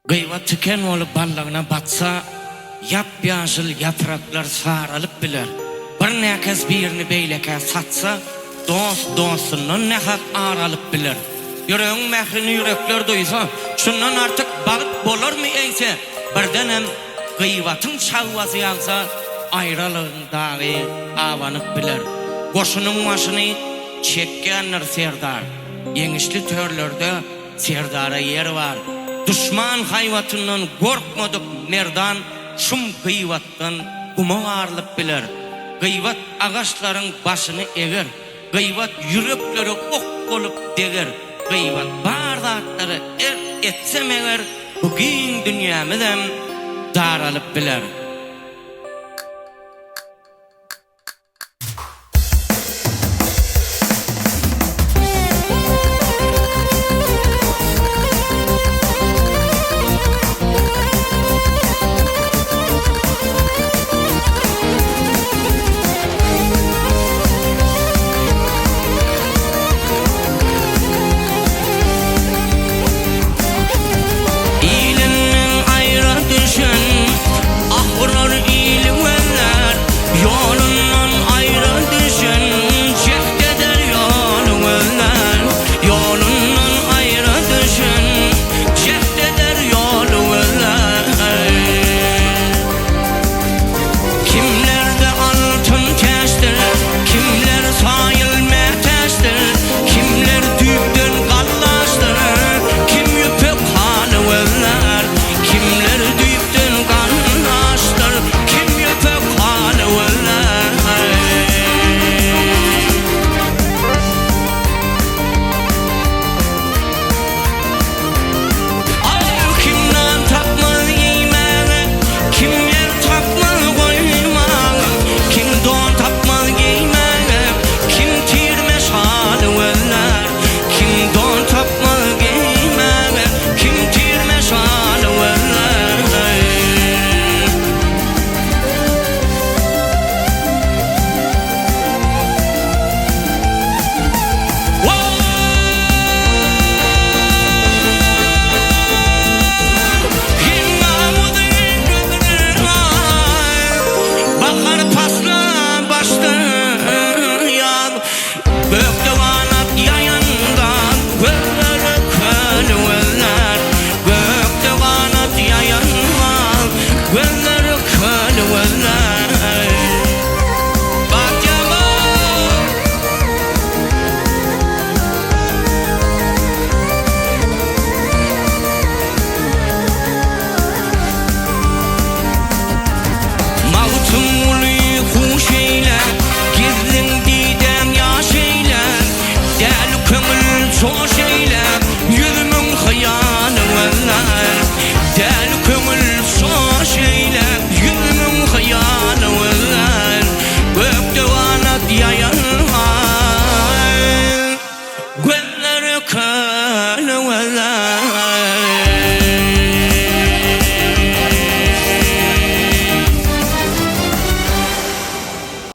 Gıyvat tüken olup ballağına batsa, yap-yaşıl yapraklar saralıp biler. Bir näkes birini beýleke satsa, dost dostundan ne hak aralıp biler. Yüreğin mehrini yürekler duysa, şundan artık balık bolar mı eyse, birdenem gıyvatın şavvazı yalsa, ayralığın dağı avanıp biler. Koşunun başını çekkenler serdar, yeňişli törlerde serdara yer var. Düşman hayvatından korkmadık merdan, şum gıyvattan kuma ağırlıp biler. Gıyvat ağaçların başını eger, gıyvat yürekleri ok olup deger, gıyvat bardakları etsem eger, bugün dünyamızdan daralıp biler.